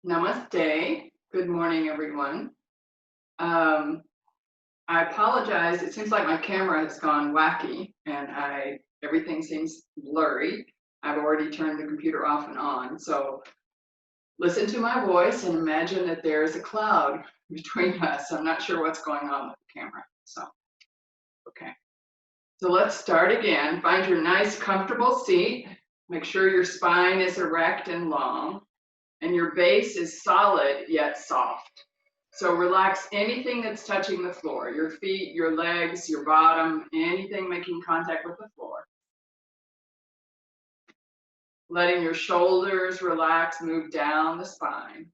Namaste. Good morning, everyone. Um, I apologize. It seems like my camera has gone wacky and everything seems blurry. I've already turned the computer off and on. So listen to my voice and imagine that there is a cloud between us. I'm not sure what's going on with the camera. So, okay. So let's start again. Find your nice, comfortable seat. Make sure your spine is erect and long and your base is solid yet soft. So relax anything that's touching the floor, your feet, your legs, your bottom, anything making contact with the floor. Letting your shoulders relax, move down the spine.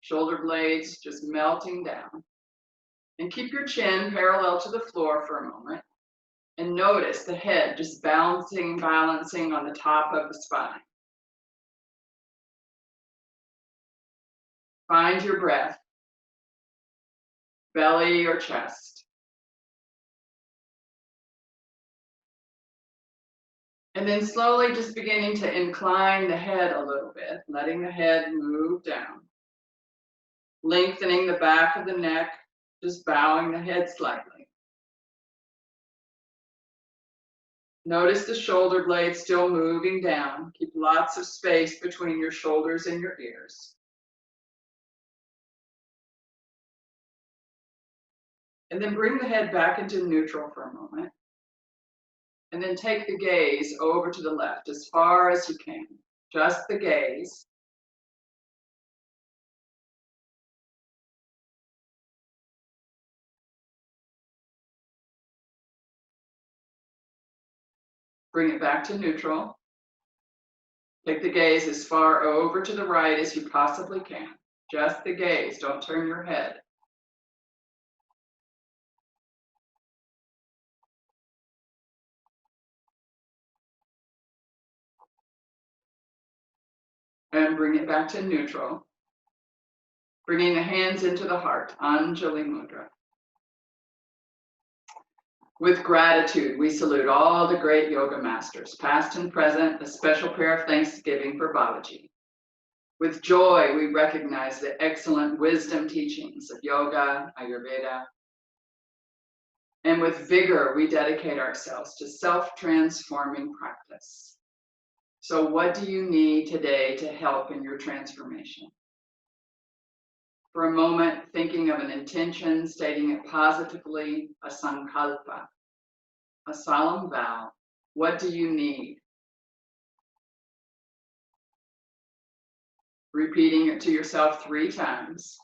Shoulder blades just melting down. And keep your chin parallel to the floor for a moment. And notice the head just balancing on the top of the spine. Find your breath, belly or chest. And then slowly just beginning to incline the head a little bit, letting the head move down. Lengthening the back of the neck, just bowing the head slightly. Notice the shoulder blades still moving down. Keep lots of space between your shoulders and your ears. And then bring the head back into neutral for a moment. And then take the gaze over to the left as far as you can. Just the gaze. Bring it back to neutral. Take the gaze as far over to the right as you possibly can. Just the gaze, don't turn your head. And bring it back to neutral. Bringing the hands into the heart, Anjali Mudra. With gratitude, we salute all the great yoga masters, past and present, a special prayer of thanksgiving for Babaji. With joy, we recognize the excellent wisdom teachings of yoga, Ayurveda. And with vigor, we dedicate ourselves to self-transforming practice. So what do you need today to help in your transformation? For a moment, thinking of an intention, stating it positively, a sankalpa, a solemn vow. What do you need? Repeating it to yourself 3 times.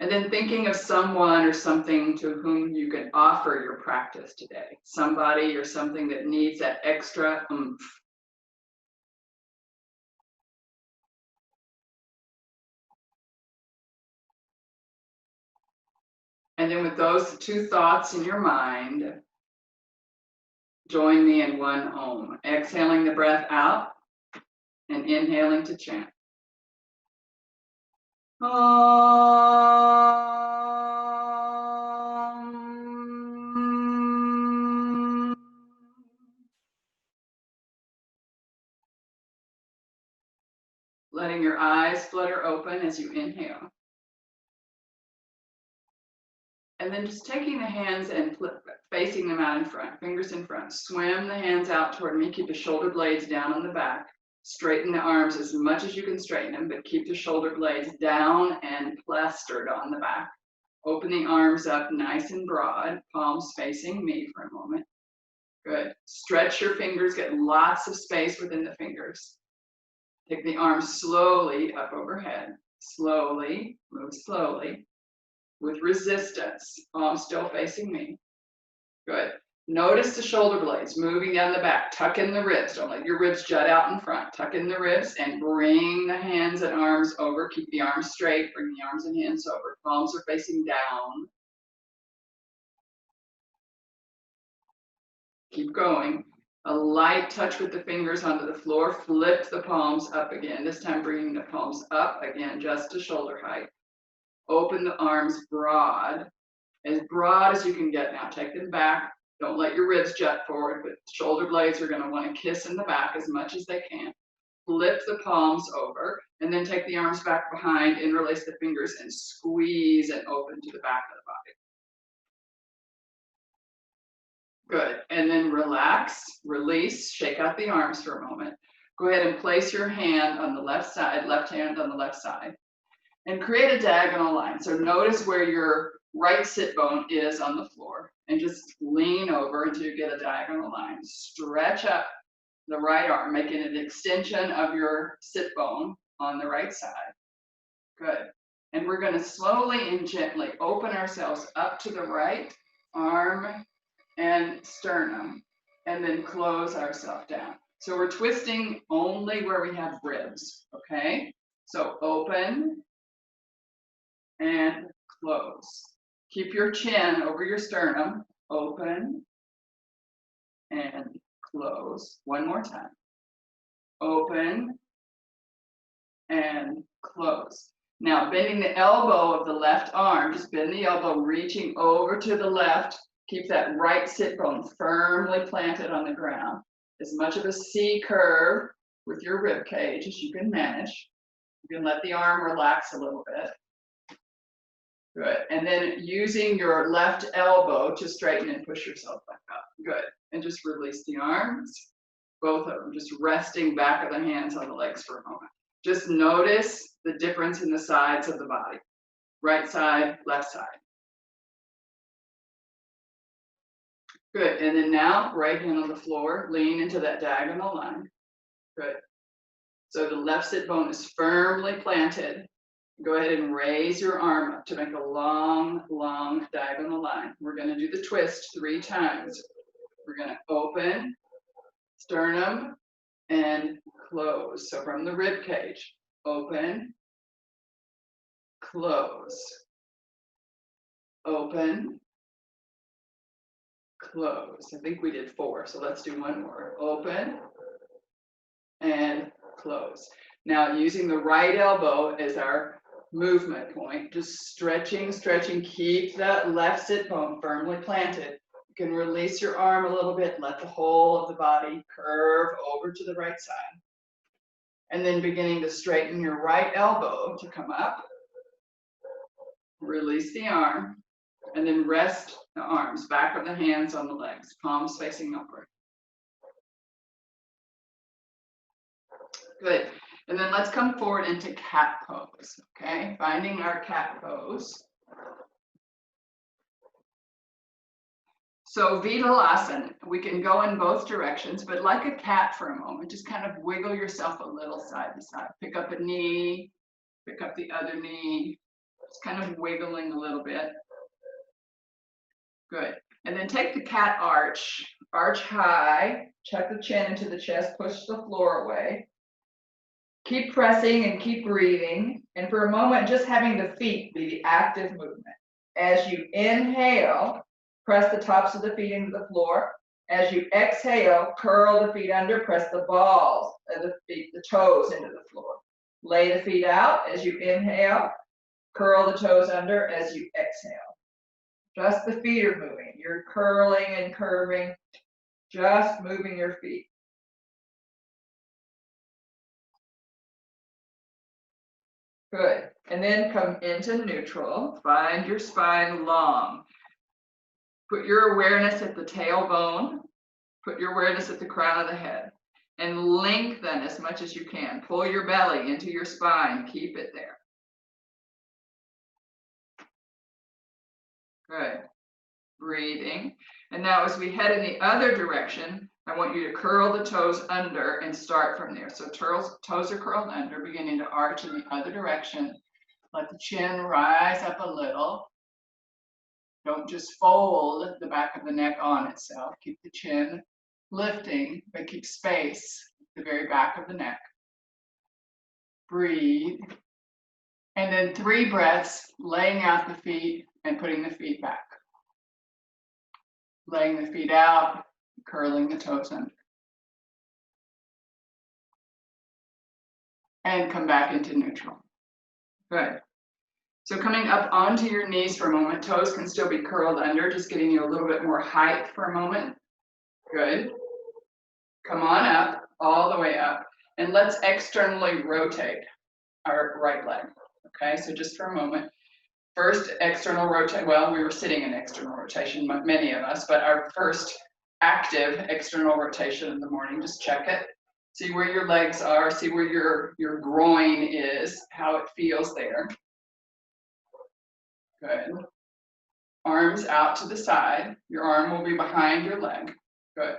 And then thinking of someone or something to whom you can offer your practice today. Somebody or something that needs that extra oomph. And then with those 2 thoughts in your mind, join me in one Om. Exhaling the breath out and inhaling to chant. Om. Letting your eyes flutter open as you inhale. And then just taking the hands and facing them out in front, fingers in front. Swim the hands out toward me. Keep the shoulder blades down on the back. Straighten the arms as much as you can straighten them, but keep the shoulder blades down and plastered on the back. Open the arms up nice and broad, palms facing me for a moment. Good. Stretch your fingers, get lots of space within the fingers. Take the arms slowly up overhead. Slowly, move slowly. With resistance, palms still facing me. Good. Notice the shoulder blades moving down the back. Tuck in the ribs. Don't let your ribs jut out in front. Tuck in the ribs and bring the hands and arms over. Keep the arms straight. Bring the arms and hands over. Palms are facing down. Keep going. A light touch with the fingers onto the floor. Flip the palms up again. This time bringing the palms up again, just to shoulder height. Open the arms broad as you can get now. Take them back. Don't let your ribs jut forward, but shoulder blades are going to want to kiss in the back as much as they can. flip the palms over, and then take the arms back behind, interlace the fingers, and squeeze and open to the back of the body. Good, and then relax, release, shake out the arms for a moment. Go ahead and place your hand on the left side, left hand on the left side, and create a diagonal line. So notice where your right sit bone is on the floor, and just lean over until you get a diagonal line. Stretch up the right arm, making an extension of your sit bone on the right side. Good. And we're going to slowly and gently open ourselves up to the right arm and sternum, and then close ourselves down. So we're twisting only where we have ribs, okay? So open and close. Keep your chin over your sternum, open and close. One more time. Open and close. Now bending the elbow of the left arm, just bend the elbow, reaching over to the left. Keep that right sit bone firmly planted on the ground. As much of a C curve with your rib cage as you can manage. You can let the arm relax a little bit. Good. And then using your left elbow to straighten and push yourself back up. Good. And just release the arms, both of them, just resting back of the hands on the legs for a moment. Just notice the difference in the sides of the body. Right side, left side. Good. And then now, right hand on the floor, lean into that diagonal line. Good. So the left sit bone is firmly planted. Go ahead and raise your arm up to make a long, long diagonal line. We're going to do the twist 3 times. We're going to open, sternum, and close. So from the rib cage, open, close, open, close. I think we did 4, so let's do 1 more. Open and close. Now using the right elbow as our movement point, just stretching, stretching, keep that left sit bone firmly planted. You can release your arm a little bit, let the whole of the body curve over to the right side. And then beginning to straighten your right elbow to come up. Release the arm, and then rest the arms, back of the hands on the legs, palms facing upward. Good. And then let's come forward into cat pose, okay? Finding our cat pose. So Vidalasana, we can go in both directions, but like a cat for a moment, just kind of wiggle yourself a little side to side. Pick up a knee, pick up the other knee, just kind of wiggling a little bit. Good. And then take the cat arch high, tuck the chin into the chest, push the floor away. Keep pressing and keep breathing. And for a moment, just having the feet be the active movement. As you inhale, press the tops of the feet into the floor. As you exhale, curl the feet under, press the balls of the feet, the toes into the floor. Lay the feet out as you inhale, curl the toes under as you exhale. Just the feet are moving. You're curling and curving, just moving your feet. Good. And then come into neutral. Find your spine long. Put your awareness at the tailbone. Put your awareness at the crown of the head. And lengthen as much as you can. Pull your belly into your spine. Keep it there. Good. Breathing. And now as we head in the other direction, I want you to curl the toes under and start from there. So toes are curled under, beginning to arch in the other direction. Let the chin rise up a little. Don't just fold the back of the neck on itself. Keep the chin lifting, but keep space at the very back of the neck. Breathe. And then 3 breaths, laying out the feet and putting the feet back. Laying the feet out, curling the toes under. And come back into neutral. Good. So coming up onto your knees for a moment, toes can still be curled under, just getting you a little bit more height for a moment. Good. Come on up, all the way up. And let's externally rotate our right leg. Okay, so just for a moment. First external rotate, well, we were sitting in external rotation, many of us, but our first active external rotation in the morning, just check it. See where your legs are, see where your groin is, how it feels there. Good. Arms out to the side. Your arm will be behind your leg. Good.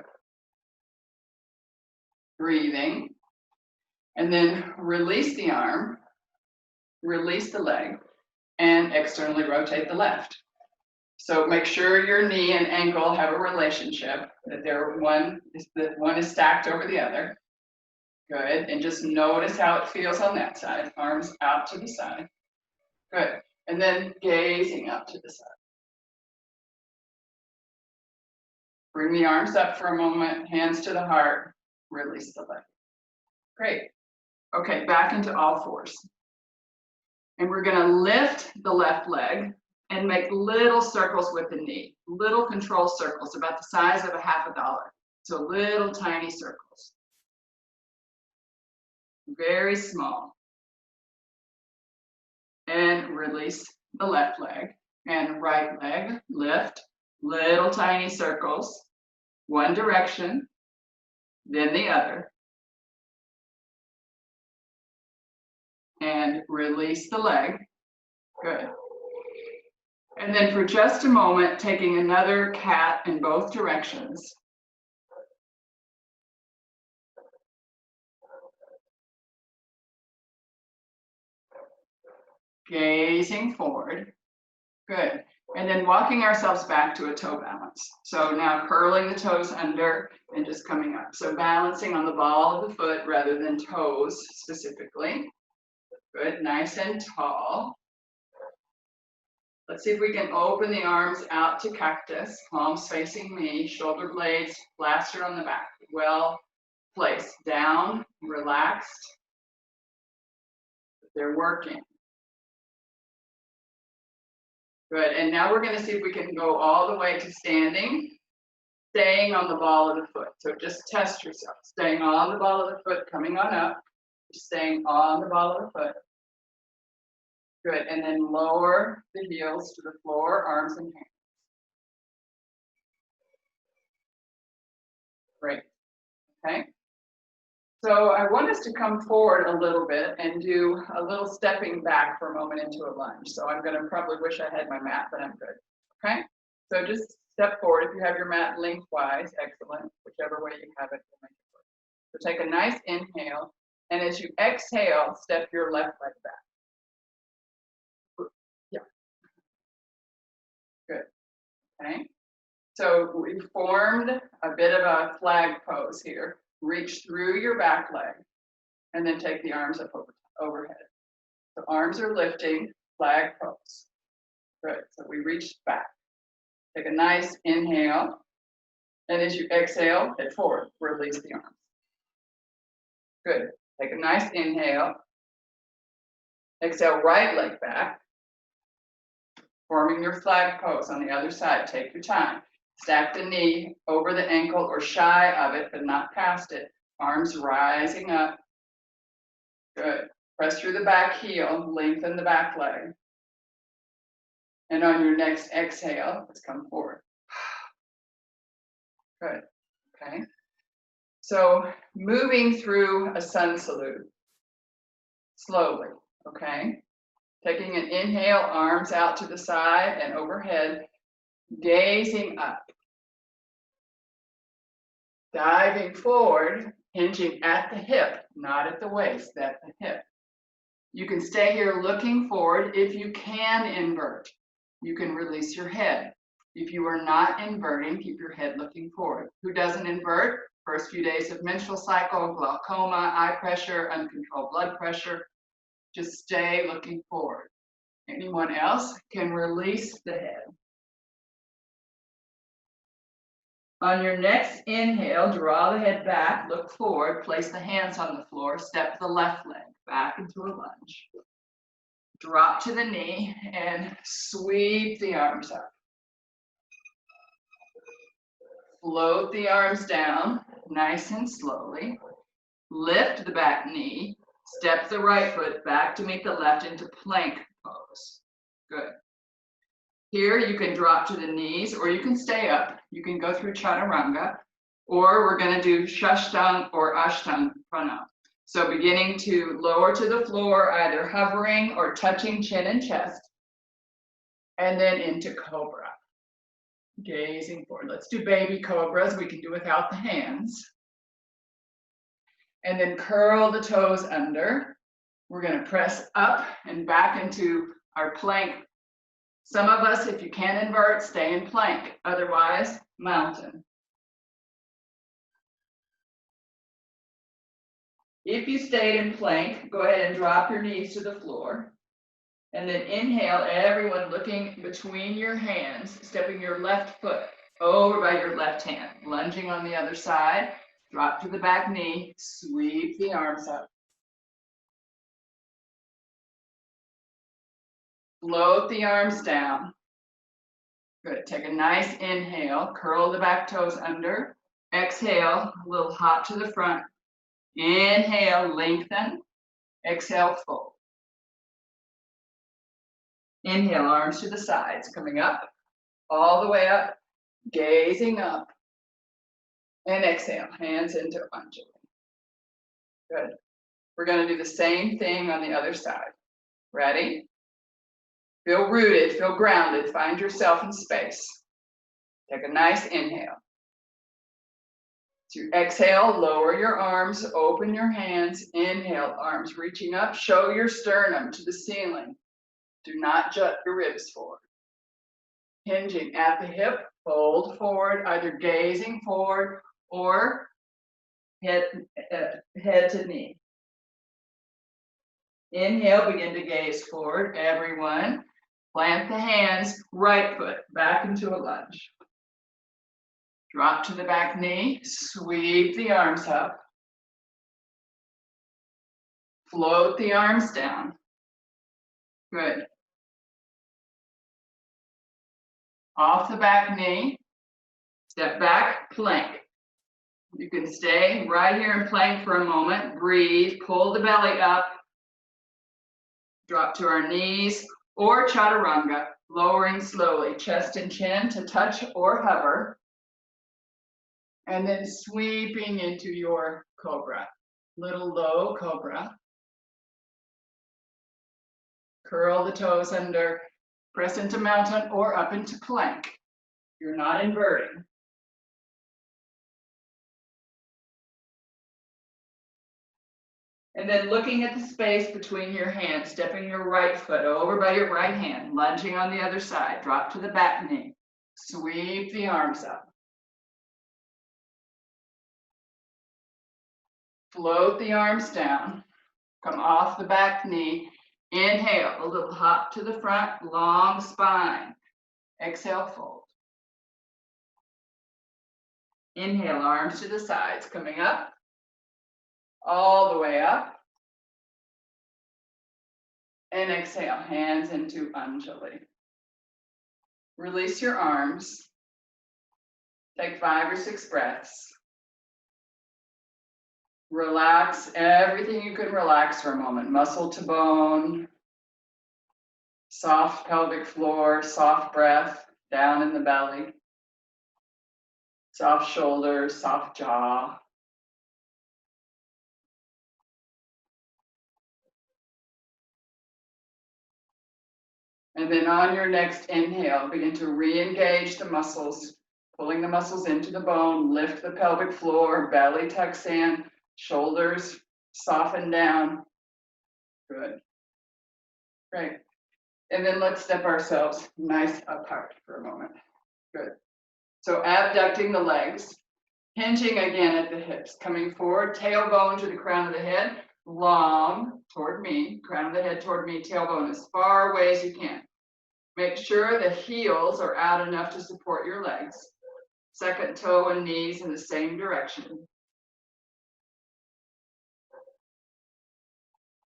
Breathing. And then release the arm, release the leg, and externally rotate the left. So make sure your knee and ankle have a relationship, that one is stacked over the other. Good, and just notice how it feels on that side. Arms out to the side. Good, and then gazing up to the side. Bring the arms up for a moment, hands to the heart, release the leg. Great. Okay, back into all fours. And we're gonna lift the left leg and make little circles with the knee, little control circles about the size of a $50. So little tiny circles. Very small. And release the left leg and right leg, lift, little tiny circles, one direction, then the other. And release the leg. Good. And then for just a moment, taking another cat in both directions. Gazing forward. Good. And then walking ourselves back to a toe balance. So now curling the toes under and just coming up. So balancing on the ball of the foot rather than toes specifically. Good, nice and tall. Let's see if we can open the arms out to cactus, palms facing me, shoulder blades plastered on the back. Well placed, down, relaxed. They're working. Good, and now we're gonna see if we can go all the way to standing, staying on the ball of the foot. So just test yourself, staying on the ball of the foot, coming on up, staying on the ball of the foot. Good, and then lower the heels to the floor, arms and hands. Great, okay. So I want us to come forward a little bit and do a little stepping back for a moment into a lunge. So I'm gonna probably wish I had my mat, but I'm good, okay? So just step forward. If you have your mat lengthwise, excellent. Whichever way you have it, will make it work. So take a nice inhale, and as you exhale, step your left leg back. Yeah. Good, okay? So we formed a bit of a flag pose here. Reach through your back leg, and then take the arms up overhead. So arms are lifting, flag pose. Good, so we reach back. Take a nice inhale, and as you exhale, head forward, release the arms. Good, take a nice inhale. Exhale, right leg back. Forming your flag pose on the other side, take your time. Stack the knee over the ankle or shy of it, but not past it. Arms rising up. Good. Press through the back heel, lengthen the back leg. And on your next exhale, let's come forward. Good, okay. So moving through a sun salute, slowly, okay. Taking an inhale, arms out to the side and overhead, gazing up. Diving forward, hinging at the hip, not at the waist, at the hip. You can stay here looking forward. If you can invert, you can release your head. If you are not inverting, keep your head looking forward. Who doesn't invert? First few days of menstrual cycle, glaucoma, eye pressure, uncontrolled blood pressure. Just stay looking forward. Anyone else can release the head. On your next inhale, draw the head back, look forward, place the hands on the floor, step the left leg back into a lunge. Drop to the knee and sweep the arms up. Float the arms down, nice and slowly. Lift the back knee, step the right foot back to meet the left into plank pose. Good. Here you can drop to the knees or you can stay up. You can go through chaturanga, or we're going to do shashtang or ashtang pranam. So beginning to lower to the floor, either hovering or touching chin and chest, and then into cobra. Gazing forward. Let's do baby cobras. We can do without the hands. And then curl the toes under. We're going to press up and back into our plank. Some of us, if you can't invert, stay in plank. Otherwise, mountain. If you stayed in plank, go ahead and drop your knees to the floor. And then inhale, everyone looking between your hands, stepping your left foot over by your left hand, lunging on the other side, drop to the back knee, sweep the arms up. Float the arms down. Good, take a nice inhale, curl the back toes under. Exhale, a little hop to the front. Inhale, lengthen. Exhale, fold. Inhale, arms to the sides, coming up, all the way up, gazing up. And exhale, hands into Antigua. Good. We're going to do the same thing on the other side. Ready? Feel rooted, feel grounded, find yourself in space. Take a nice inhale. To exhale, lower your arms, open your hands. Inhale, arms reaching up, show your sternum to the ceiling. Do not jut your ribs forward. Hinging at the hip, fold forward, either gazing forward or head to knee. Inhale, begin to gaze forward, everyone. Plant the hands, right foot back into a lunge. Drop to the back knee, sweep the arms up. Float the arms down. Good. Off the back knee, step back, plank. You can stay right here in plank for a moment. Breathe, pull the belly up. Drop to our knees or chaturanga, lowering slowly, chest and chin to touch or hover. And then sweeping into your cobra, little low cobra. Curl the toes under, press into mountain or up into plank. You're not inverting. And then looking at the space between your hands, stepping your right foot over by your right hand, lunging on the other side, drop to the back knee, sweep the arms up. Float the arms down, come off the back knee, inhale, a little hop to the front, long spine. Exhale, fold. Inhale, arms to the sides, coming up, all the way up. And exhale, hands into Anjali. Release your arms. Take 5 or 6 breaths. Relax everything you can relax for a moment. Muscle to bone, soft pelvic floor, soft breath down in the belly, soft shoulders, soft jaw. And then on your next inhale, begin to re-engage the muscles, pulling the muscles into the bone, lift the pelvic floor, belly tucks in, shoulders soften down. Good. Great. And then let's step ourselves nice apart for a moment. Good. So abducting the legs, hinging again at the hips, coming forward, tailbone to the crown of the head, long toward me, crown of the head toward me, tailbone as far away as you can. Make sure the heels are out enough to support your legs. Second toe and knees in the same direction.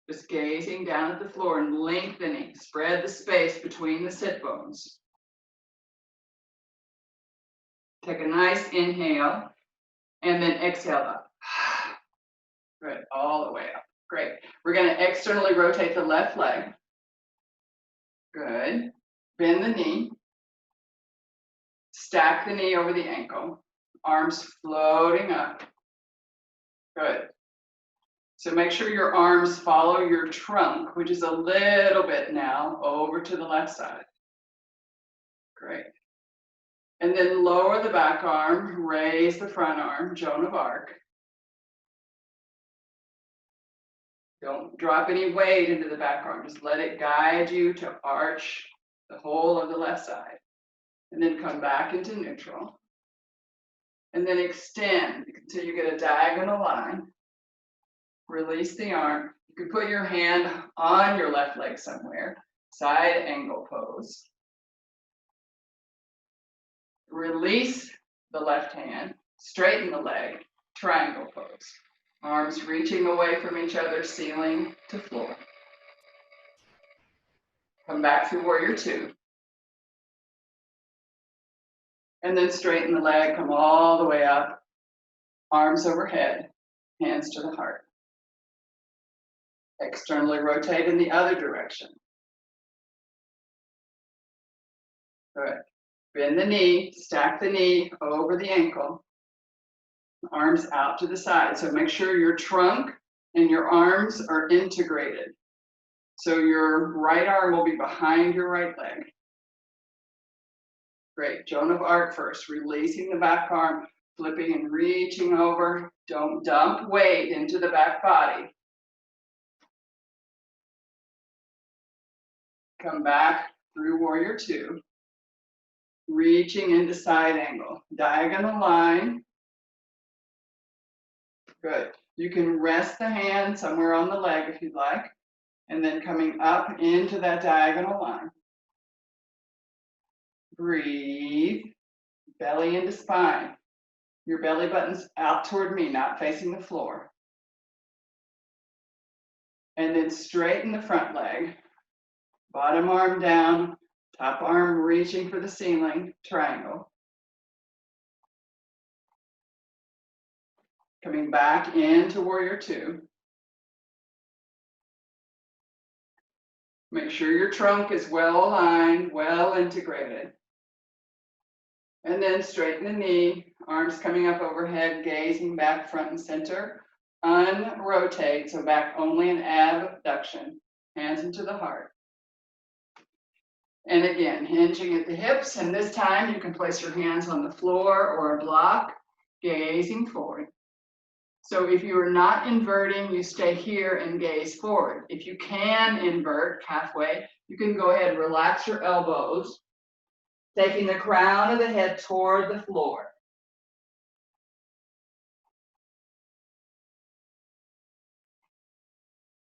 Just gazing down at the floor and lengthening. Spread the space between the sit bones. Take a nice inhale and then exhale up. Good, all the way up. Great. We're going to externally rotate the left leg. Good. Bend the knee. Stack the knee over the ankle. Arms floating up. Good. So make sure your arms follow your trunk, which is a little bit now over to the left side. Great. And then lower the back arm, raise the front arm, Joan of Arc. Don't drop any weight into the back arm. Just let it guide you to arch the whole of the left side. And then come back into neutral. And then extend until you get a diagonal line. Release the arm. You can put your hand on your left leg somewhere. Side angle pose. Release the left hand. Straighten the leg. Triangle pose. Arms reaching away from each other, ceiling to floor. Come back through warrior two. And then straighten the leg, come all the way up. Arms overhead, hands to the heart. Externally rotate in the other direction. Good. Bend the knee, stack the knee over the ankle. Arms out to the side. So make sure your trunk and your arms are integrated. So your right arm will be behind your right leg. Great. Joan of Arc first. Releasing the back arm, flipping and reaching over. Don't dump weight into the back body. Come back through warrior two. Reaching into side angle. Diagonal line. Good. You can rest the hand somewhere on the leg if you'd like, and then coming up into that diagonal line. Breathe. Belly into spine. Your belly button's out toward me, not facing the floor. And then straighten the front leg. Bottom arm down, top arm reaching for the ceiling, triangle. Coming back into warrior two. Make sure your trunk is well aligned, well integrated. And then straighten the knee, arms coming up overhead, gazing back front and center. Unrotate, so back only an abduction. Hands into the heart. And again, hinging at the hips, and this time you can place your hands on the floor or a block, gazing forward. So if you are not inverting, you stay here and gaze forward. If you can invert halfway, you can go ahead and relax your elbows, taking the crown of the head toward the floor.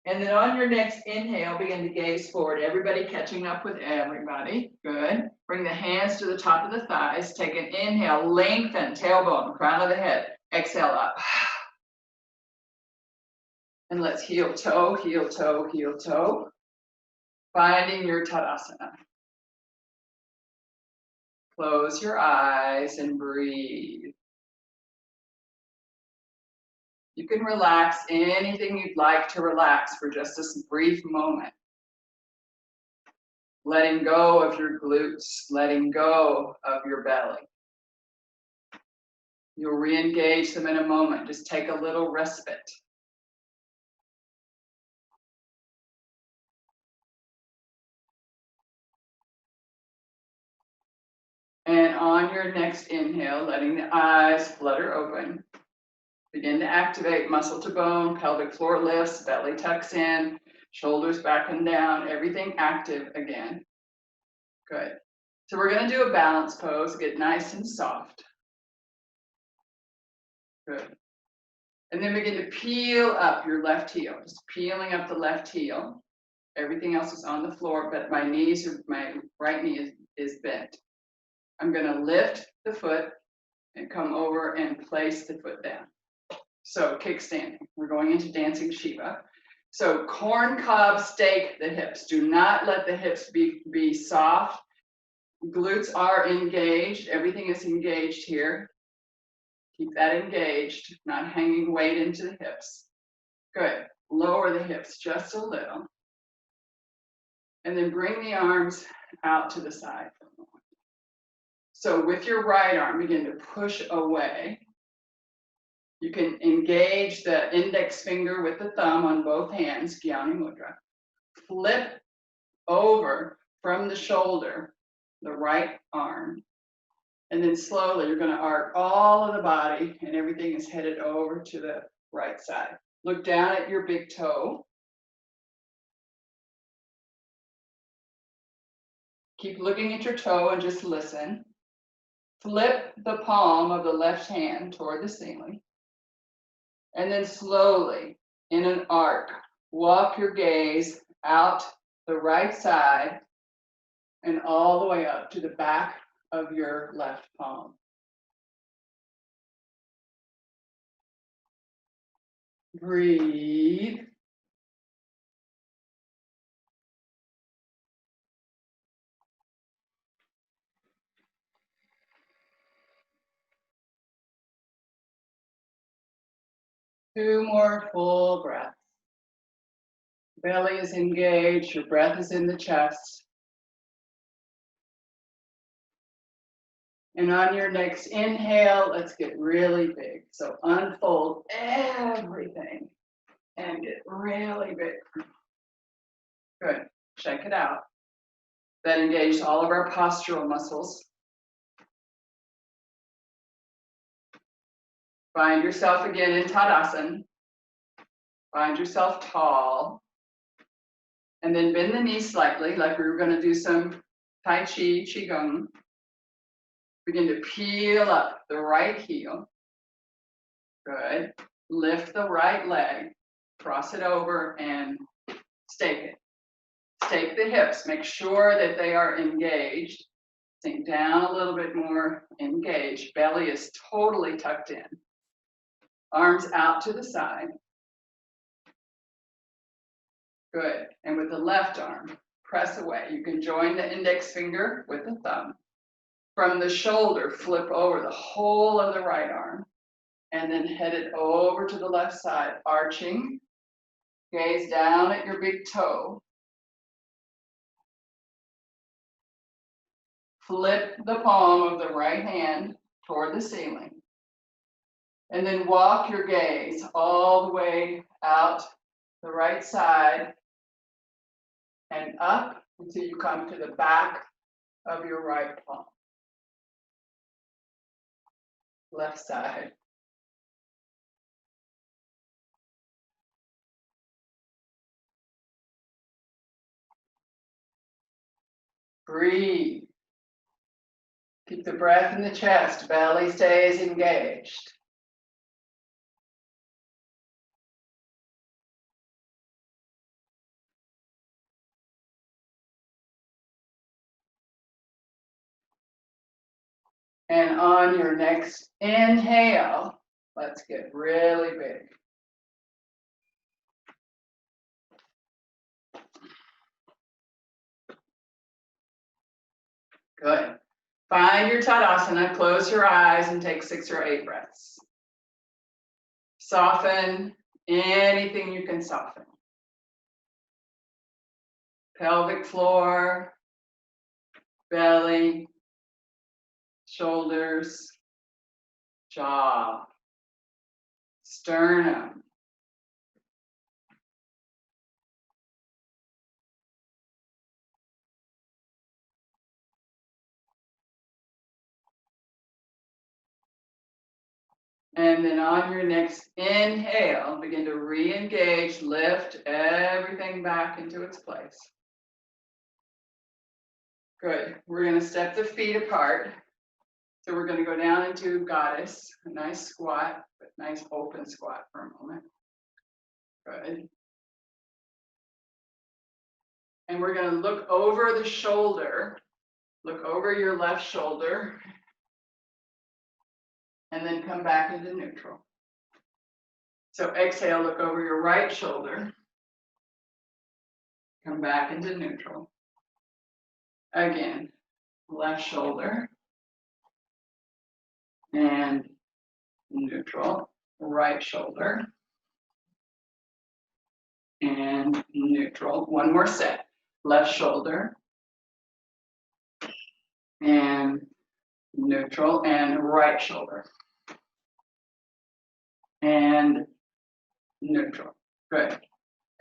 And then on your next inhale, begin to gaze forward. Everybody catching up with everybody. Good. Bring the hands to the top of the thighs. Take an inhale, lengthen, tailbone, crown of the head. Exhale up. And let's heel toe, heel toe, heel toe. Finding your Tadasana. Close your eyes and breathe. You can relax anything you'd like to relax for just this brief moment. Letting go of your glutes, letting go of your belly. You'll re-engage them in a moment. Just take a little respite. And on your next inhale, letting the eyes flutter open. Begin to activate muscle to bone, pelvic floor lifts, belly tucks in, shoulders back and down, everything active again. Good. So we're going to do a balance pose, get nice and soft. Good. And then begin to peel up your left heel, just peeling up the left heel. Everything else is on the floor, but my right knee is bent. I'm going to lift the foot and come over and place the foot down. So kickstanding. We're going into dancing Shiva. So corn cob stake the hips. Do not let the hips be soft. Glutes are engaged. Everything is engaged here. Keep that engaged, not hanging weight into the hips. Good. Lower the hips just a little. And then bring the arms out to the side for a moment. So with your right arm, begin to push away. You can engage the index finger with the thumb on both hands, Gyani Mudra. Flip over from the shoulder, the right arm. And then slowly you're going to arc all of the body and everything is headed over to the right side. Look down at your big toe. Keep looking at your toe and just listen. Flip the palm of the left hand toward the ceiling. And then slowly, in an arc, walk your gaze out the right side and all the way up to the back of your left palm. Breathe. Two more full breaths. Belly is engaged, your breath is in the chest. And on your next inhale, let's get really big. So unfold everything and get really big. Good. Check it out. That engaged all of our postural muscles. Find yourself again in Tadasana. Find yourself tall. And then bend the knees slightly, like we were going to do some Tai Chi, Qigong. Begin to peel up the right heel. Good. Lift the right leg. Cross it over and stake it. Stake the hips. Make sure that they are engaged. Sink down a little bit more. Engage. Belly is totally tucked in. Arms out to the side. Good. And with the left arm, press away. You can join the index finger with the thumb. From the shoulder, flip over the whole of the right arm. And then head it over to the left side, arching. Gaze down at your big toe. Flip the palm of the right hand toward the ceiling. And then walk your gaze all the way out the right side and up until you come to the back of your right palm. Left side. Breathe. Keep the breath in the chest. Belly stays engaged. And on your next inhale, let's get really big. Good. Find your Tadasana, close your eyes and take 6 or 8 breaths. Soften anything you can soften. Pelvic floor, belly, shoulders, jaw, sternum. And then on your next inhale, begin to re-engage, lift everything back into its place. Good. We're going to step the feet apart. So we're going to go down into goddess, a nice squat, but nice open squat for a moment. Good. And we're going to look over the shoulder, look over your left shoulder, and then come back into neutral. So exhale, look over your right shoulder, come back into neutral. Again, left shoulder and neutral, right shoulder and neutral. One more set. Left shoulder and neutral, and right shoulder and neutral. Good.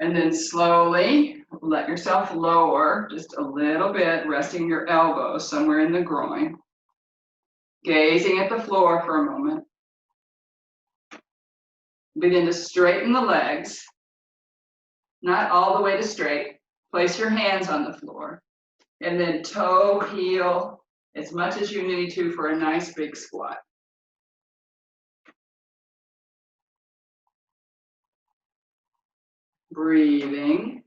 And then slowly let yourself lower just a little bit, resting your elbows somewhere in the groin. Gazing at the floor for a moment. Begin to straighten the legs, not all the way to straight. Place your hands on the floor, and then toe, heel, as much as you need to for a nice big squat. Breathing.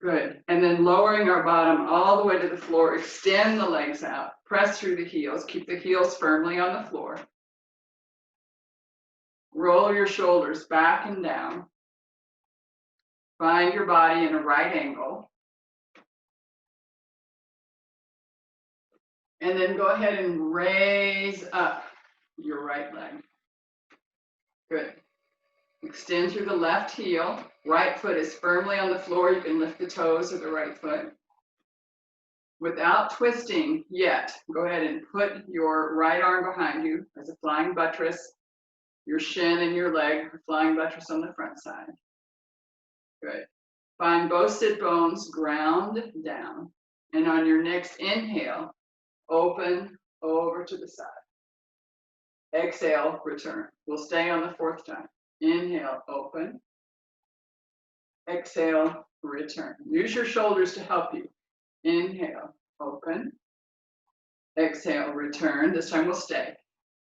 Good. And then lowering our bottom all the way to the floor. Extend the legs out. Press through the heels. Keep the heels firmly on the floor. Roll your shoulders back and down. Find your body in a right angle. And then go ahead and raise up your right leg. Good. Extend through the left heel. Right foot is firmly on the floor. You can lift the toes of the right foot. Without twisting yet, go ahead and put your right arm behind you as a flying buttress. Your shin and your leg, flying buttress on the front side. Good. Find both sit bones, ground down. And on your next inhale, open over to the side. Exhale, return. We'll stay on the fourth time. Inhale, open. Exhale, return. Use your shoulders to help you. Inhale, open. Exhale, return. This time we'll stay.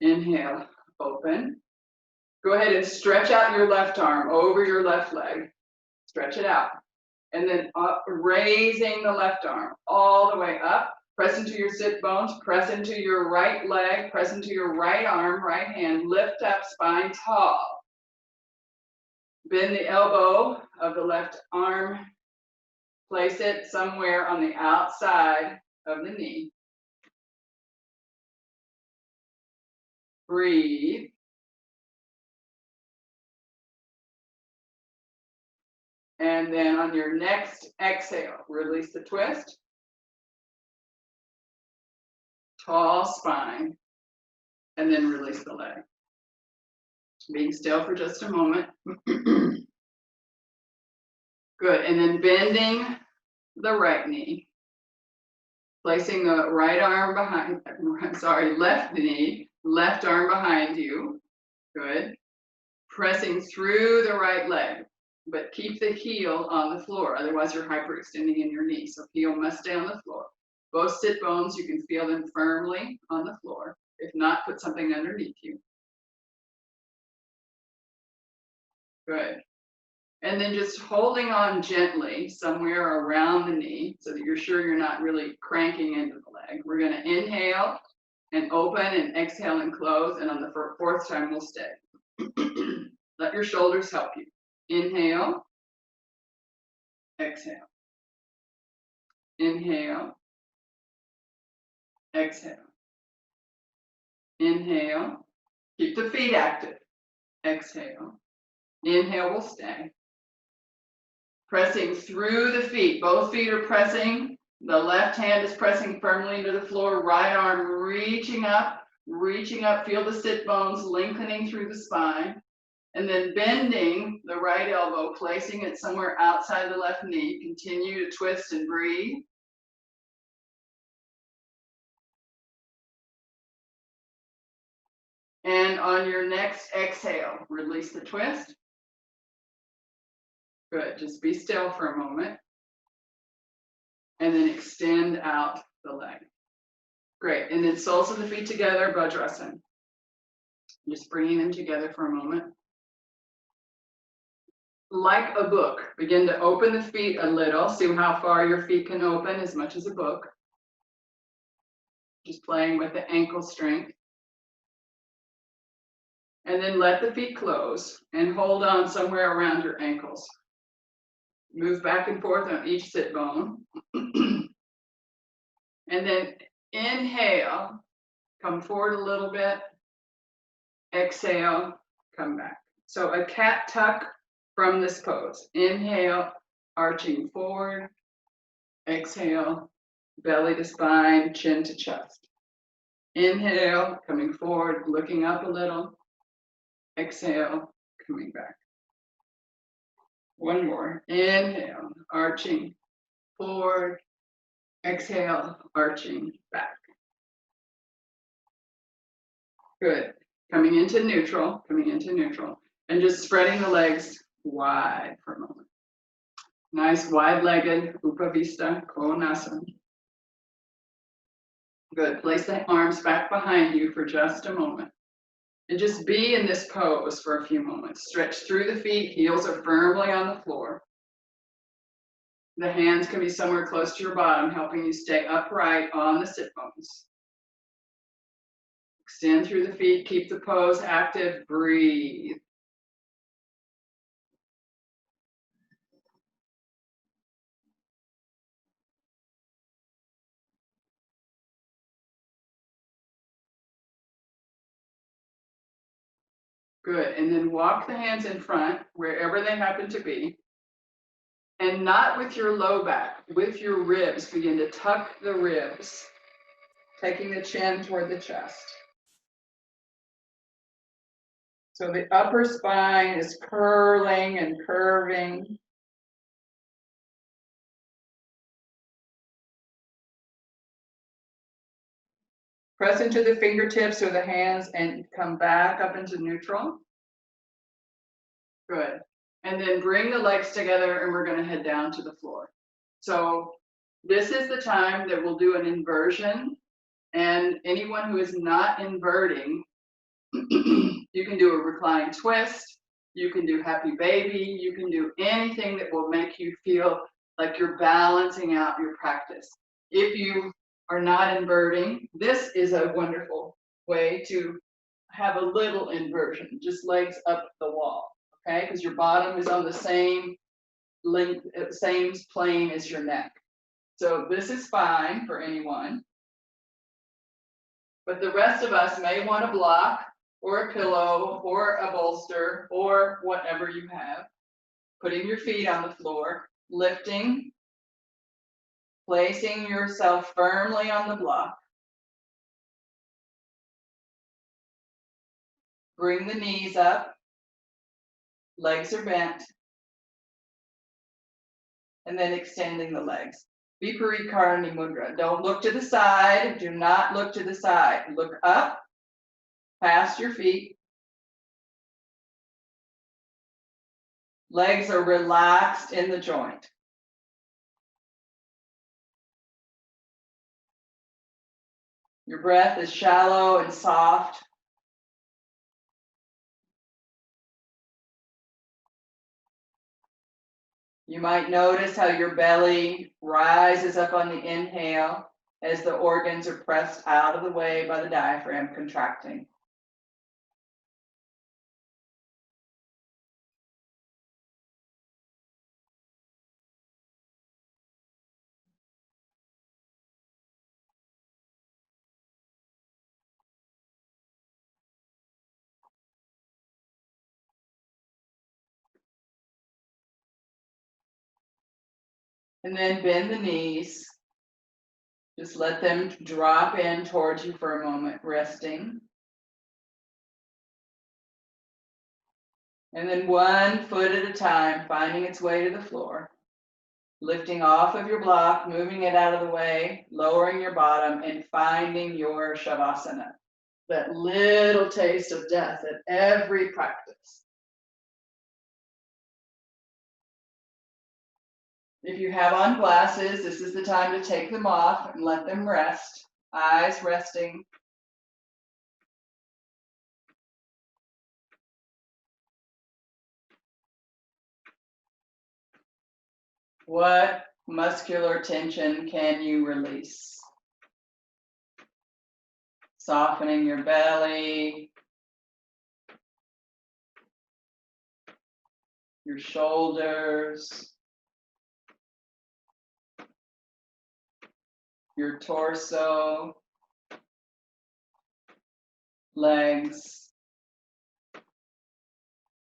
Inhale, open. Go ahead and stretch out your left arm over your left leg. Stretch it out. And then up, raising the left arm all the way up. Press into your sit bones. Press into your right leg. Press into your right arm, right hand. Lift up, spine tall. Bend the elbow of the left arm. Place it somewhere on the outside of the knee. Breathe. And then on your next exhale, release the twist. Tall spine. And then release the leg. Being still for just a moment. Good. And then bending the right knee. Placing the right arm behind, left knee, left arm behind you. Good. Pressing through the right leg, but keep the heel on the floor. Otherwise, you're hyperextending in your knee. So heel must stay on the floor. Both sit bones, you can feel them firmly on the floor. If not, put something underneath you. Good. And then just holding on gently somewhere around the knee so that you're sure you're not really cranking into the leg. We're going to inhale and open and exhale and close. And on the fourth time, we'll stay. Let your shoulders help you. Inhale. Exhale. Inhale. Exhale. Inhale. Keep the feet active. Exhale. Inhale, we'll stay. Pressing through the feet. Both feet are pressing. The left hand is pressing firmly into the floor. Right arm reaching up, reaching up. Feel the sit bones lengthening through the spine. And then bending the right elbow, placing it somewhere outside the left knee. Continue to twist and breathe. And on your next exhale, release the twist. Good, just be still for a moment. And then extend out the leg. Great, and then soles of the feet together, Vajrasana. Just bringing them together for a moment. Like a book, begin to open the feet a little. See how far your feet can open, as much as a book. Just playing with the ankle strength. And then let the feet close and hold on somewhere around your ankles. Move back and forth on each sit bone. And then inhale, come forward a little bit. exhale, come back. So a cat tuck from this pose. Inhale, arching forward. Exhale, belly to spine, chin to chest. Inhale, coming forward, looking up a little. Exhale, coming back. One more. Inhale, arching forward. Exhale, arching back. Good. Coming into neutral, and just spreading the legs wide for a moment. Nice wide-legged Upavista Konasana. Good. Place the arms back behind you for just a moment. And just be in this pose for a few moments. Stretch through the feet, heels are firmly on the floor. The hands can be somewhere close to your bottom, helping you stay upright on the sit bones. Extend through the feet, keep the pose active, breathe. Good, and then walk the hands in front, wherever they happen to be. And not with your low back, with your ribs. Begin to tuck the ribs, taking the chin toward the chest. So the upper spine is curling and curving. Press into the fingertips or the hands and come back up into neutral. Good. And then bring the legs together and we're going to head down to the floor. So this is the time that we'll do an inversion. And anyone who is not inverting, you can do a recline twist. You can do happy baby. You can do anything that will make you feel like you're balancing out your practice. If you are not inverting, this is a wonderful way to have a little inversion, just legs up the wall, okay? Because your bottom is on the same length, same plane as your neck. So this is fine for anyone. But the rest of us may want a block or a pillow or a bolster or whatever you have. Putting your feet on the floor, lifting, placing yourself firmly on the block. Bring the knees up, legs are bent, and then extending the legs. Viparikarni mudra. Don't look to the side. Do not look to the side. Look up, past your feet. Legs are relaxed in the joint. Your breath is shallow and soft. You might notice how your belly rises up on the inhale as the organs are pressed out of the way by the diaphragm contracting. And then bend the knees. Just let them drop in towards you for a moment, resting. And then one foot at a time, finding its way to the floor. Lifting off of your block, moving it out of the way, lowering your bottom, and finding your Shavasana. That little taste of death at every practice. If you have on glasses, this is the time to take them off and let them rest. Eyes resting. What muscular tension can you release? Softening your belly, your shoulders, your torso, legs,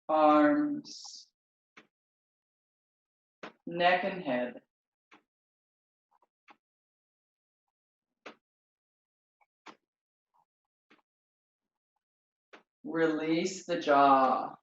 arms, neck and head. Release the jaw.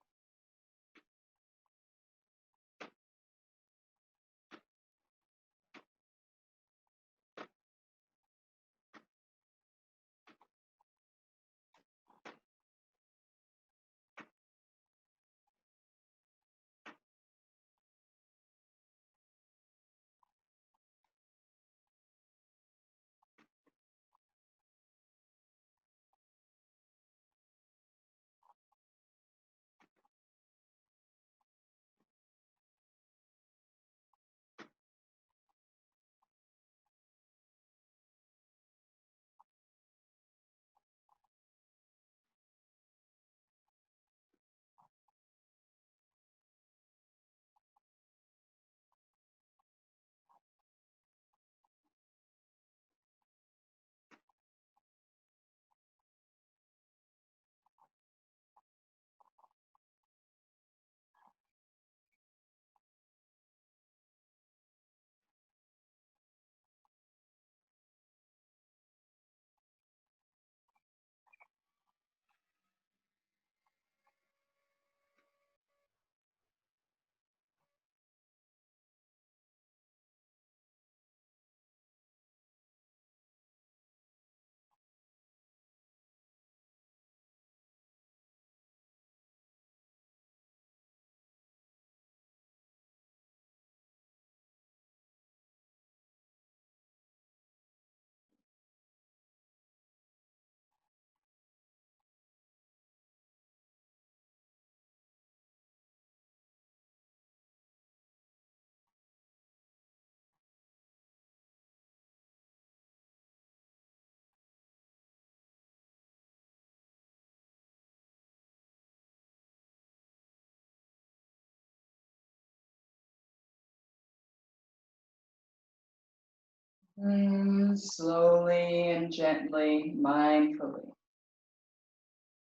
Slowly and gently, mindfully.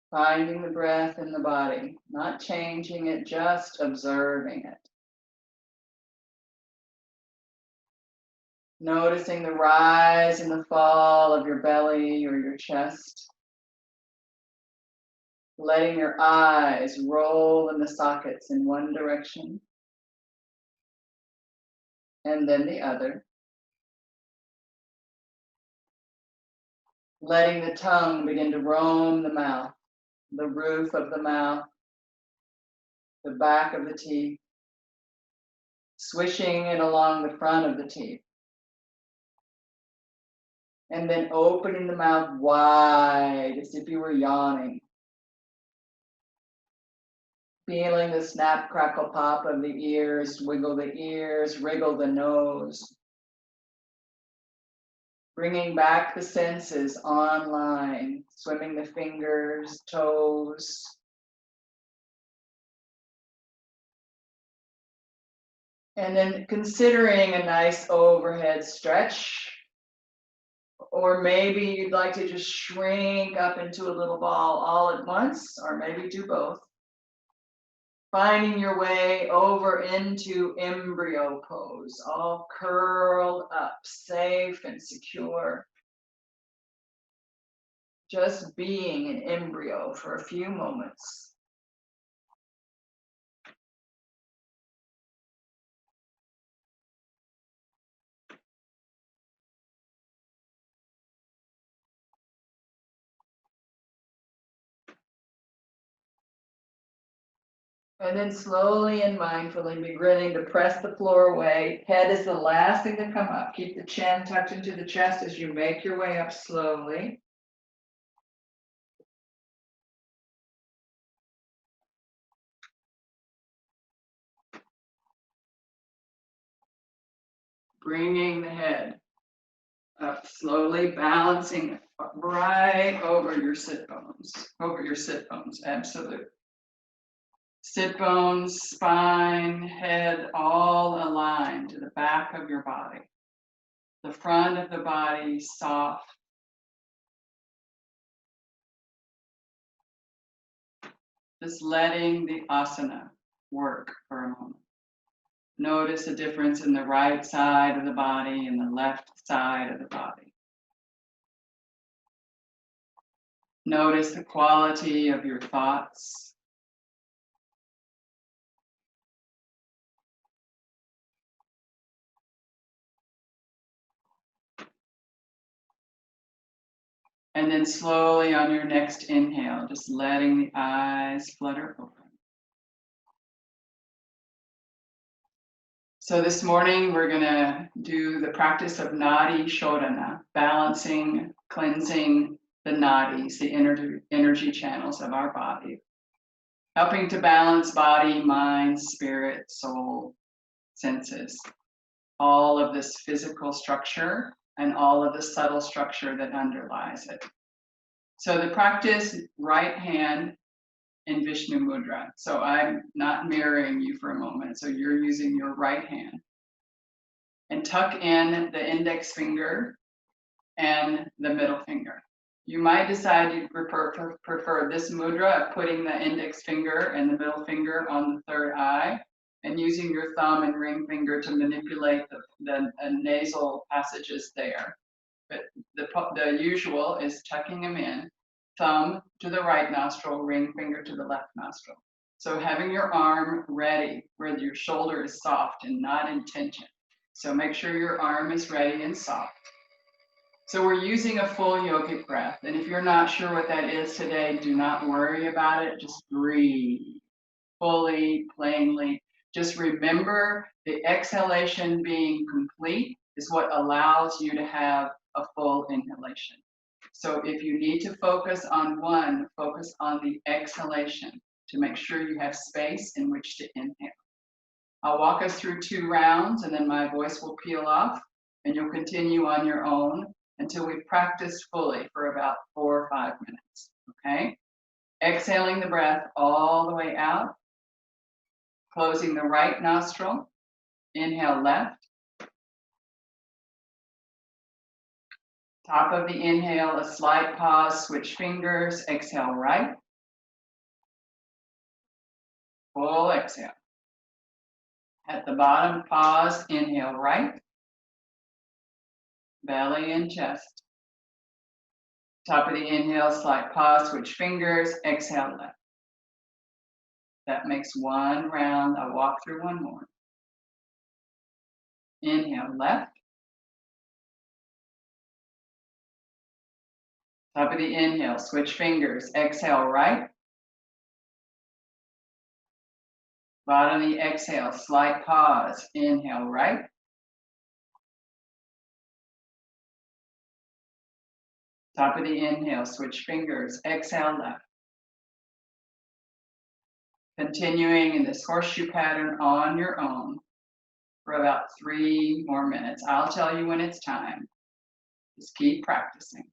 Finding the breath in the body, not changing it, just observing it. Noticing the rise and the fall of your belly or your chest. Letting your eyes roll in the sockets in one direction and then the other. Letting the tongue begin to roam the mouth, the roof of the mouth, the back of the teeth, swishing it along the front of the teeth. And then opening the mouth wide as if you were yawning. Feeling the snap, crackle, pop of the ears, wiggle the ears, wriggle the nose. Bringing back the senses online, swimming the fingers, toes. And then considering a nice overhead stretch. Or maybe you'd like to just shrink up into a little ball all at once, or maybe do both. Finding your way over into embryo pose, all curled up, safe and secure. Just being an embryo for a few moments. And then slowly and mindfully beginning to press the floor away. Head is the last thing to come up. Keep the chin tucked into the chest as you make your way up slowly. Bringing the head up slowly, balancing right over your sit bones, absolutely. Sit bones, spine, head, all aligned to the back of your body. The front of the body soft. Just letting the asana work for a moment. Notice the difference in the right side of the body and the left side of the body. Notice the quality of your thoughts. And then slowly on your next inhale, just letting the eyes flutter open. So this morning we're gonna do the practice of Nadi Shodhana, balancing, cleansing the nadis, the energy channels of our body, helping to balance body, mind, spirit, soul, senses, all of this physical structure and all of the subtle structure that underlies it. So the practice, right hand in Vishnu Mudra. So I'm not mirroring you for a moment. So you're using your right hand. And tuck in the index finger and the middle finger. You might decide you prefer this mudra of putting the index finger and the middle finger on the third eye and using your thumb and ring finger to manipulate the nasal passages there. But the usual is tucking them in, thumb to the right nostril, ring finger to the left nostril. So having your arm ready where your shoulder is soft and not in tension. So make sure your arm is ready and soft. So we're using a full yogic breath. And if you're not sure what that is today, do not worry about it. Just breathe fully, plainly. Just remember the exhalation being complete is what allows you to have a full inhalation. So if you need to focus on one, focus on the exhalation to make sure you have space in which to inhale. I'll walk us through 2 rounds and then my voice will peel off and you'll continue on your own until we've practiced fully for about 4 or 5 minutes, okay? Exhaling the breath all the way out, closing the right nostril, inhale left. Top of the inhale, a slight pause, switch fingers, exhale right. Full exhale. At the bottom, pause, inhale right. Belly and chest. Top of the inhale, slight pause, switch fingers, exhale left. That makes 1 round. I'll walk through 1 more. Inhale left. Top of the inhale, switch fingers, exhale right. Bottom of the exhale, slight pause, inhale right. Top of the inhale, switch fingers, exhale left. Continuing in this horseshoe pattern on your own for about 3 more minutes. I'll tell you when it's time. Just keep practicing.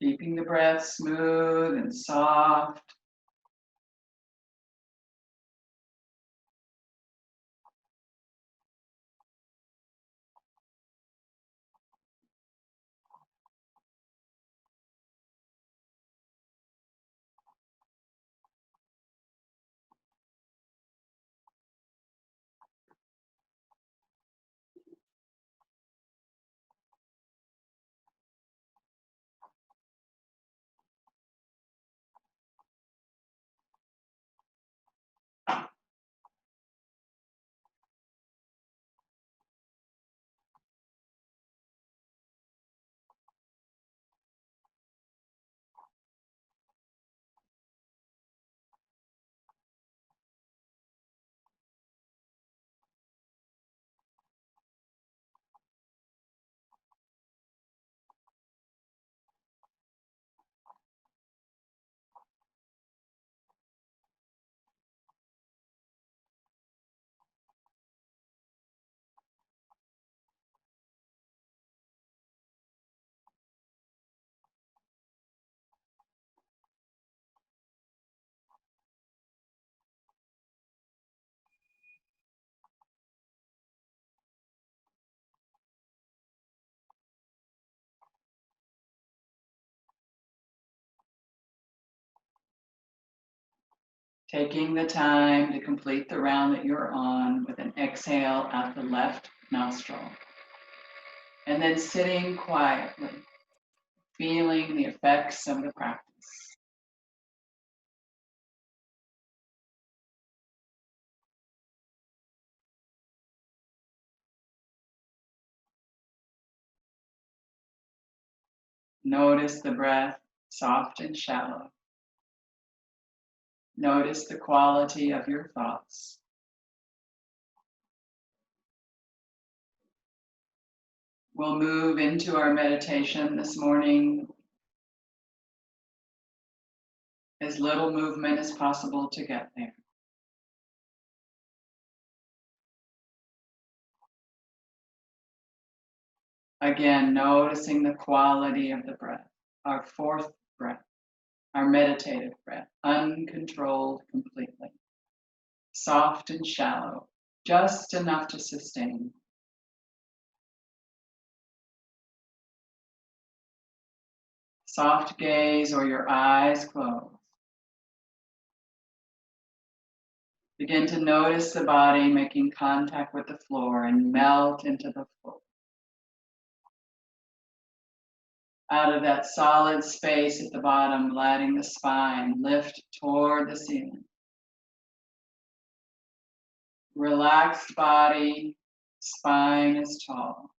Keeping the breath smooth and soft. Taking the time to complete the round that you're on with an exhale out the left nostril. And then sitting quietly, feeling the effects of the practice. Notice the breath, soft and shallow. Notice the quality of your thoughts. We'll move into our meditation this morning. As little movement as possible to get there. Again, noticing the quality of the breath, our fourth breath, our meditative breath, uncontrolled completely, soft and shallow, just enough to sustain. Soft gaze or your eyes closed. Begin to notice the body making contact with the floor and melt into the floor. Out of that solid space at the bottom, letting the spine lift toward the ceiling. Relaxed body, spine is tall.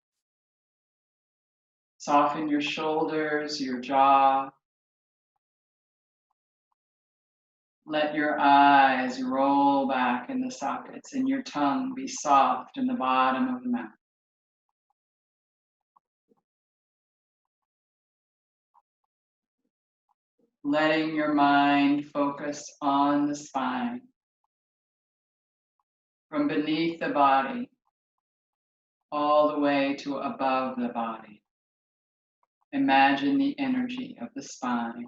Soften your shoulders, your jaw. Let your eyes roll back in the sockets and your tongue be soft in the bottom of the mouth. Letting your mind focus on the spine. From beneath the body, all the way to above the body. Imagine the energy of the spine.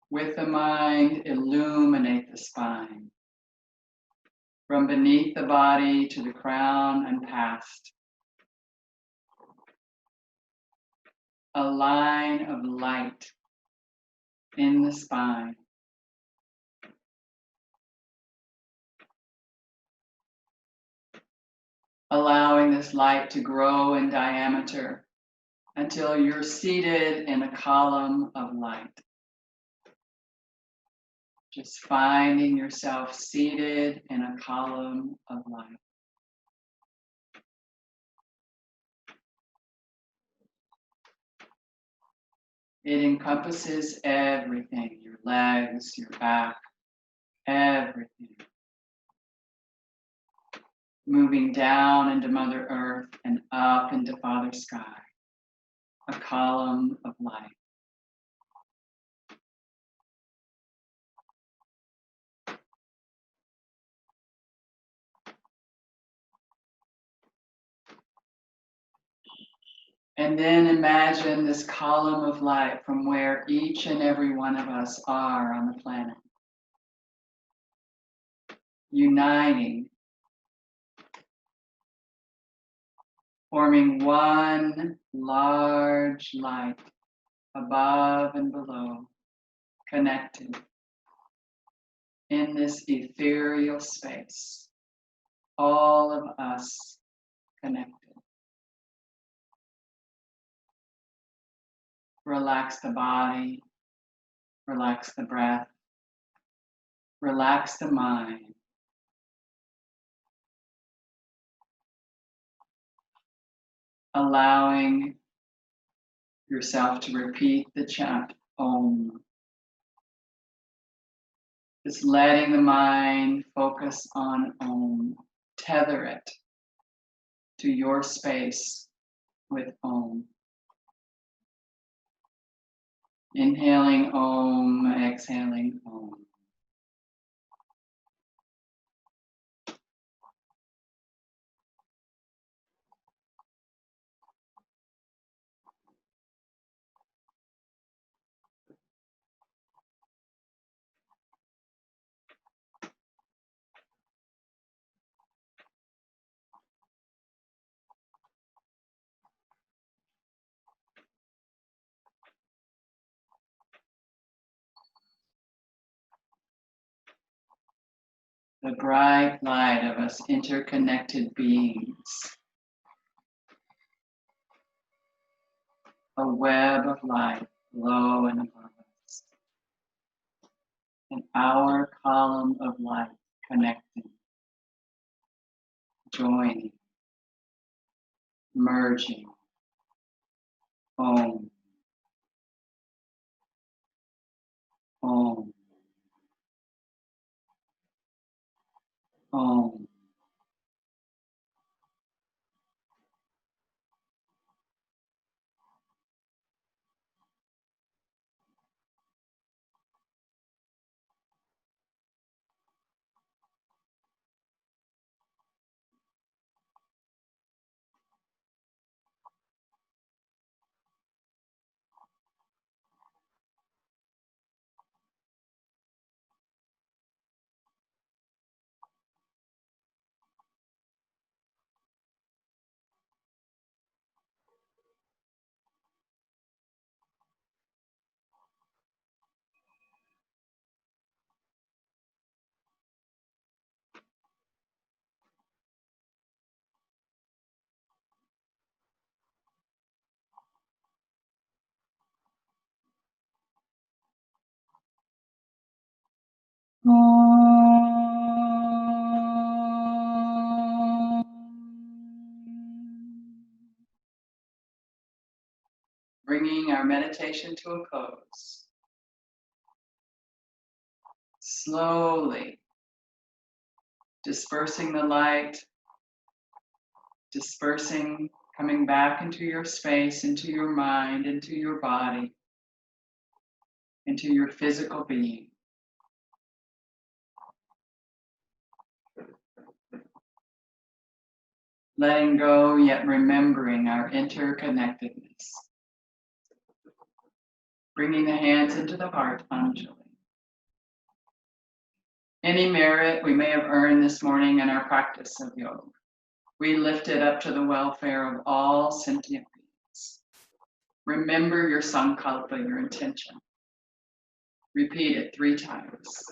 With the mind, illuminate the spine. From beneath the body to the crown and past. A line of light in the spine. Allowing this light to grow in diameter until you're seated in a column of light. Just finding yourself seated in a column of light. It encompasses everything, your legs, your back, everything. Moving down into Mother Earth and up into Father Sky, a column of light. And then imagine this column of light from where each and every one of us are on the planet, uniting, forming one large light above and below, connected in this ethereal space, all of us connected. Relax the body, relax the breath, relax the mind. Allowing yourself to repeat the chant Om. Just letting the mind focus on Om. Tether it to your space with Om. Inhaling Om, exhaling Om. The bright light of us interconnected beings. A web of light below and above us. And our column of light connecting, joining, merging. Om. Om. Om. Bringing our meditation to a close. Slowly dispersing the light, dispersing, coming back into your space, into your mind, into your body, into your physical being. Letting go, yet remembering our interconnectedness. Bringing the hands into the heart, Anjali. Any merit we may have earned this morning in our practice of yoga, we lift it up to the welfare of all sentient beings. Remember your sankalpa, your intention. Repeat it 3 times.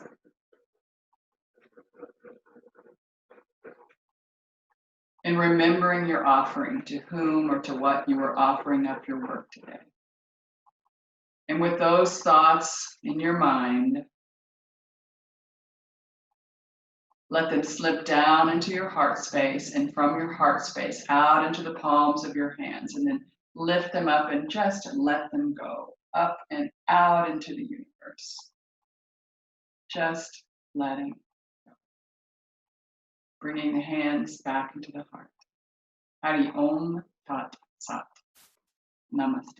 And remembering your offering, to whom or to what you were offering up your work today. And with those thoughts in your mind, let them slip down into your heart space, and from your heart space out into the palms of your hands, and then lift them up and just let them go up and out into the universe. Just letting go. Bringing the hands back into the heart. Hari Om Tat Sat. Namaste.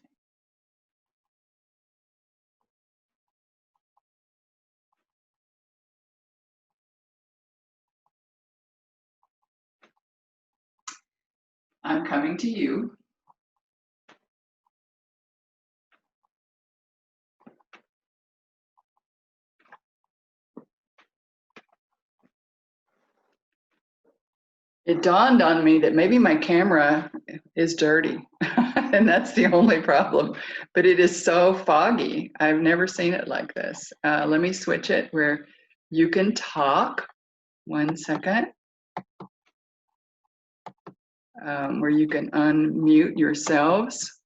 I'm coming to you It dawned on me that maybe my camera is dirty, and that's the only problem. But it is so foggy. I've never seen it like this. Let me switch it where you can talk. 1 second. Where you can unmute yourselves.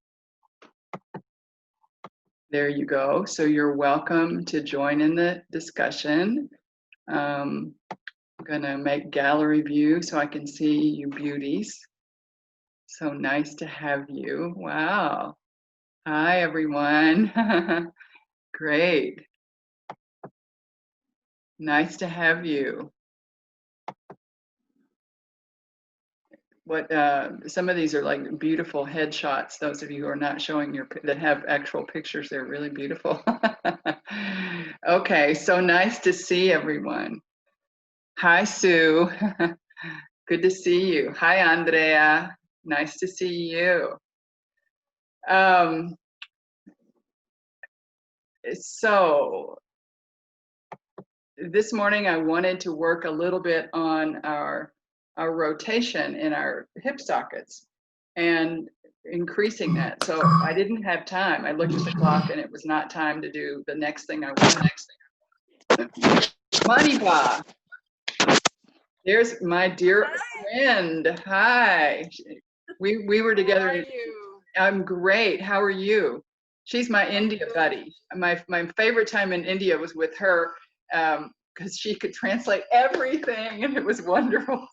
There you go. So you're welcome to join in the discussion. I'm gonna make gallery view so I can see you beauties. So nice to have you. Wow. Hi, everyone. Great. Nice to have you. What some of these are like beautiful headshots. Those of you who are not showing that have actual pictures, they're really beautiful. Okay, so nice to see everyone. Hi, Sue. Good to see you. Hi, Andrea. Nice to see you. So this morning I wanted to work a little bit on our rotation in our hip sockets and increasing that. So I didn't have time. I looked at the clock and it was not time to do the next thing I wanted. Maniba. There's my dear friend. Hi. We were together. How are you? I'm great. How are you? She's my India buddy. My favorite time in India was with her because she could translate everything and it was wonderful.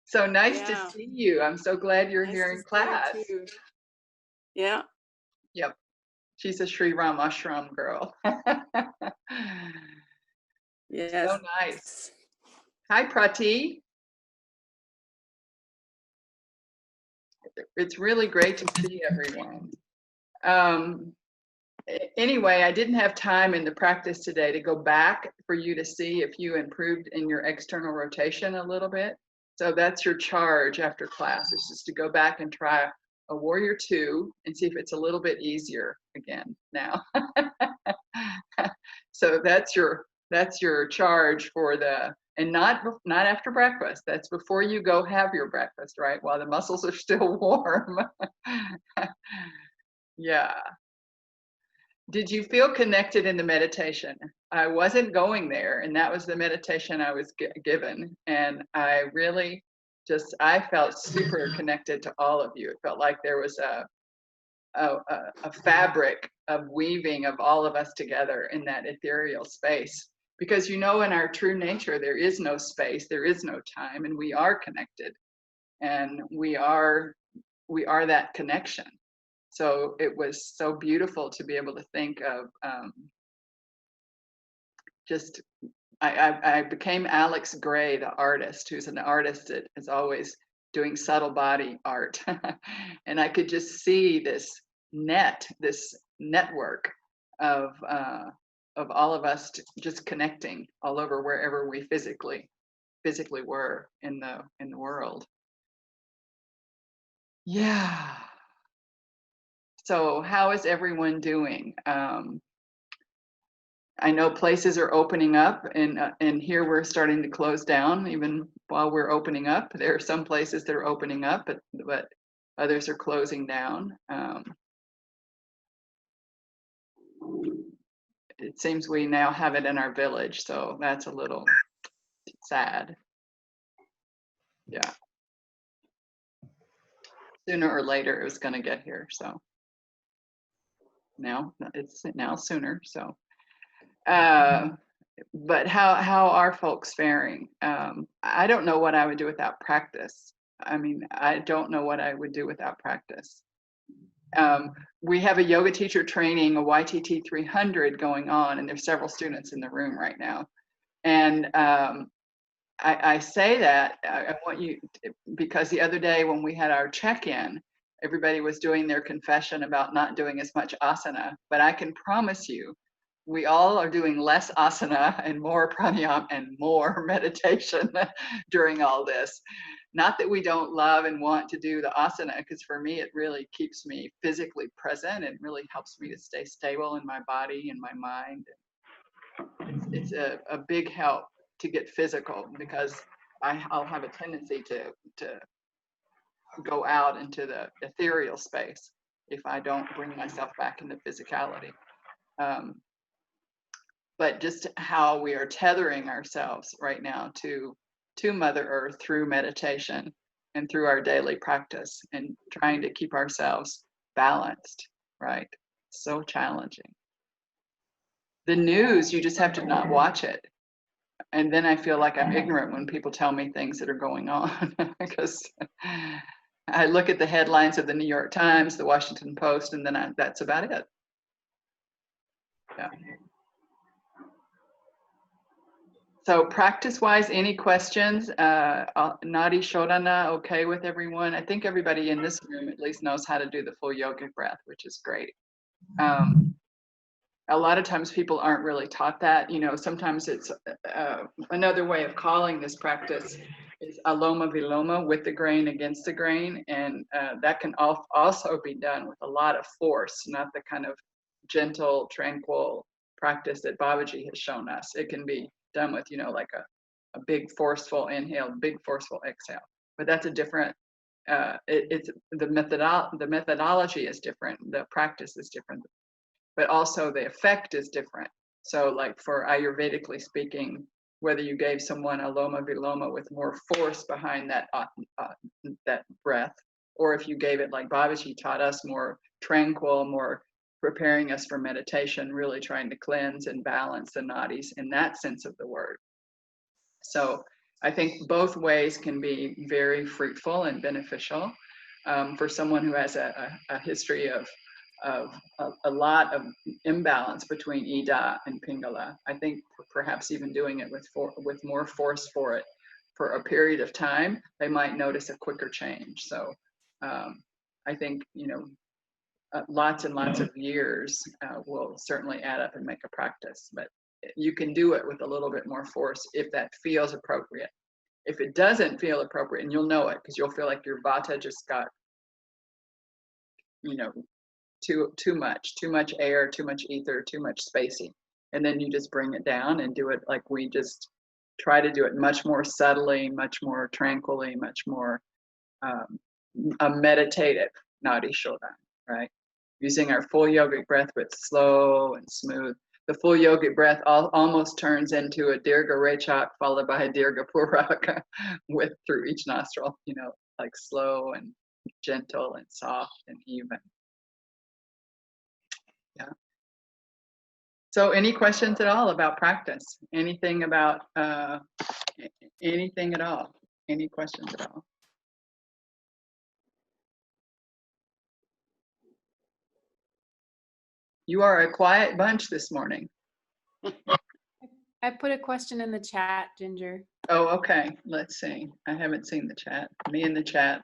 So nice to see you. I'm so glad you're here in class. Yeah. Yep. She's a Sri Ram Ashram girl. Yes. So nice. Hi, Prati. It's really great to see everyone. Anyway, I didn't have time in the practice today to go back for you to see if you improved in your external rotation a little bit. So that's your charge after class, is just to go back and try a warrior 2 and see if it's a little bit easier again now. So that's your charge for the, and not after breakfast. That's before you go have your breakfast, right? While the muscles are still warm. Yeah. Did you feel connected in the meditation? I wasn't going there, and that was the meditation I was given. And I really I felt super connected to all of you. It felt like there was a fabric of weaving of all of us together in that ethereal space. Because in our true nature, there is no space, there is no time, and we are connected. And we are that connection. So it was so beautiful to be able to think of I became Alex Gray, the artist, who's an artist that is always doing subtle body art. And I could just see this network of all of us just connecting all over wherever we physically were in the world. Yeah. So how is everyone doing? I know places are opening up, and here we're starting to close down. Even while we're opening up, there are some places that are opening up, but others are closing down. It seems we now have it in our village, so that's a little sad. Yeah. Sooner or later, it was going to get here. So now it's now sooner. So. But how are folks faring? I don't know what I would do without practice. I mean, I don't know what I would do without practice. We have a yoga teacher training, a YTT 300 going on, and there's several students in the room right now. And I say that, I want you, because the other day when we had our check-in, everybody was doing their confession about not doing as much asana, but I can promise you, we all are doing less asana and more pranayama and more meditation during all this. Not that we don't love and want to do the asana, because for me, it really keeps me physically present and really helps me to stay stable in my body and my mind. It's a big help. to get physical, because I'll have a tendency to go out into the ethereal space if I don't bring myself back into physicality. But just how we are tethering ourselves right now to Mother Earth through meditation and through our daily practice, and trying to keep ourselves balanced, right? So challenging. The news, you just have to not watch it. And then I feel like I'm ignorant when people tell me things that are going on, because I look at the headlines of the New York Times, the Washington Post, and then that's about it. Yeah. So practice-wise, any questions? Nadi Shodhana, okay with everyone? I think everybody in this room at least knows how to do the full yogic breath, which is great. A lot of times people aren't really taught that. You know, sometimes it's another way of calling this practice is aloma viloma, with the grain against the grain. And that can also be done with a lot of force, not the kind of gentle, tranquil practice that Babaji has shown us. It can be done with, you know, like a big forceful inhale, big forceful exhale. But that's a different, it's the methodology is different, the practice is different, but also the effect is different. So like for Ayurvedically speaking, whether you gave someone aloma viloma with more force behind that breath, or if you gave it like Babaji taught us, more tranquil, more preparing us for meditation, really trying to cleanse and balance the nadis in that sense of the word. So I think both ways can be very fruitful and beneficial for someone who has a history of a lot of imbalance between Ida and Pingala. I think perhaps even doing it with more force for it for a period of time, they might notice a quicker change. So I think, you know, lots and lots of years will certainly add up and make a practice, but you can do it with a little bit more force if that feels appropriate. If it doesn't feel appropriate, and you'll know it because you'll feel like your vata just got, you know, too much air, too much ether, too much spacing, and then you just bring it down and do it like we just try to do it, much more subtly, much more tranquilly, much more a meditative nadi shodhan, right? Using our full yogic breath, but slow and smooth. The full yogic breath almost turns into a dirga rechak followed by a dirga puraka with through each nostril, you know, like slow and gentle and soft and even. Yeah. So any questions at all about practice? Anything about anything at all? Any questions at all? You are a quiet bunch this morning. I put a question in the chat, Ginger. Oh, okay. Let's see. I haven't seen the chat. Me in the chat.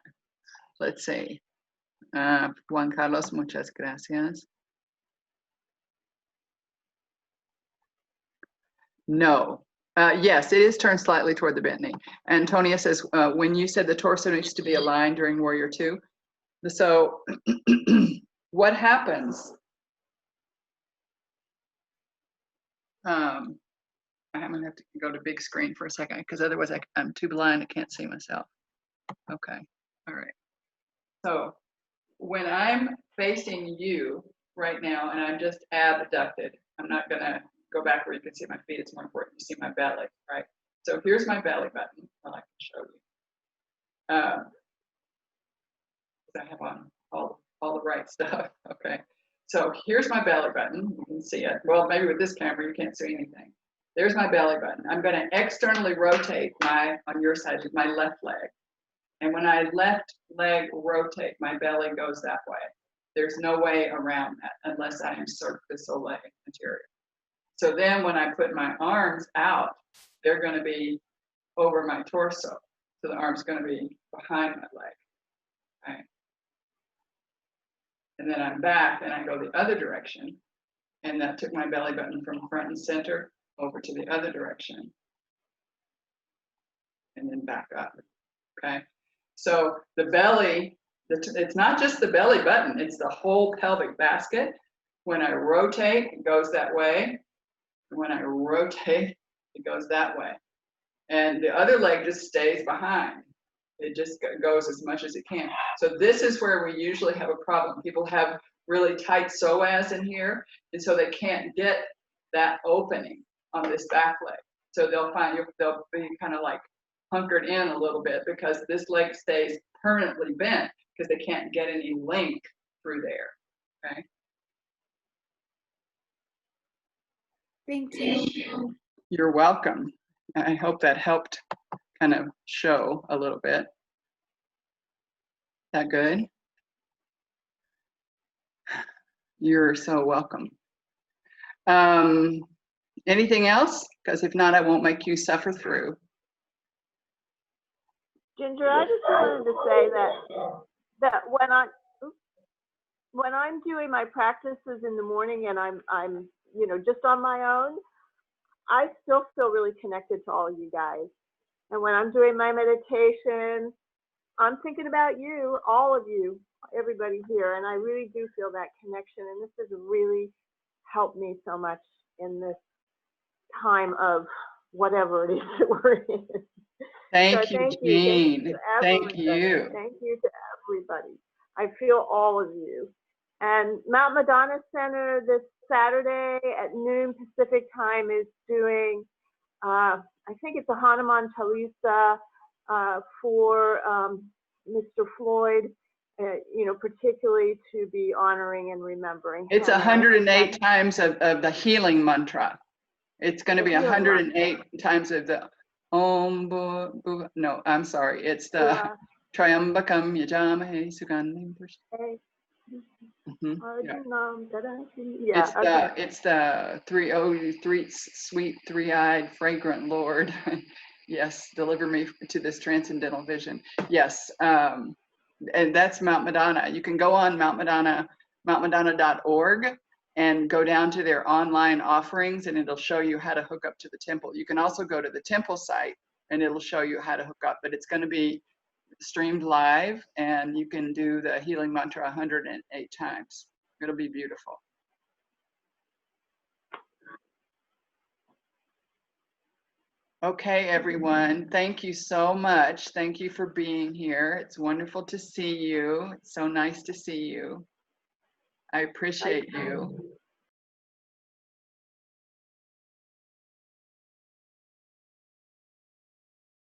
Let's see. Juan Carlos, muchas gracias. No. Yes, it is turned slightly toward the bent knee. Antonia says, when you said the torso needs to be aligned during Warrior Two, so what happens? I'm gonna have to go to big screen for a second because otherwise I'm too blind, I can't see myself. Okay, all right. So when I'm facing you right now and I'm just abducted, I'm not gonna go back where you can see my feet, it's more important to see my belly, right? So here's my belly button, well, I can show you. I have on all the right stuff, okay. So here's my belly button, you can see it. Well, maybe with this camera you can't see anything. There's my belly button. I'm gonna externally rotate on your side, my left leg. And when I left leg rotate, my belly goes that way. There's no way around that unless I am Cirque du Soleil material. So then when I put my arms out, they're going to be over my torso. So the arm's going to be behind my leg. Right? And then I'm back and I go the other direction. And that took my belly button from front and center over to the other direction. And then back up. Okay. So the belly, it's not just the belly button, it's the whole pelvic basket. When I rotate, it goes that way. And when I rotate, it goes that way. and the other leg just stays behind. It just goes as much as it can. So this is where we usually have a problem. People have really tight psoas in here, and so they can't get that opening on this back leg. So they'll be kind of like hunkered in a little bit because this leg stays permanently bent because they can't get any length through there. Okay. Thank you. You're welcome. I hope that helped kind of show a little bit. Is that good? You're so welcome. Anything else? Because if not, I won't make you suffer through. Ginger, I just wanted to say that when I'm doing my practices in the morning and I'm you know, just on my own, I still feel really connected to all of you guys. And when I'm doing my meditation, I'm thinking about you, all of you, everybody here, and I really do feel that connection. And this has really helped me so much in this time of whatever it is that we're in. Thank So you, thank Jean. you. Thank you. Thank you to everybody. I feel all of you. And Mount Madonna Center this Saturday at noon Pacific time is doing, I think it's a Hanuman Chalisa for Mr. Floyd, you know, particularly to be honoring and remembering. It's him. 108 times of the healing mantra. It's going to be 108 times of the Om no, I'm sorry. It's the Triambakam Yajamahe Sugandhim. It's the three sweet three-eyed fragrant Lord. Yes, deliver me to this transcendental vision. Yes, and that's Mount Madonna. You can go on mountmadonna.org and go down to their online offerings, and it'll show you how to hook up to the temple. You can also go to the temple site, and it'll show you how to hook up. But it's going to be streamed live, and you can do the healing mantra 108 times. It'll be beautiful. Okay, everyone. Thank you so much. Thank you for being here. It's wonderful to see you. It's so nice to see you. I appreciate you.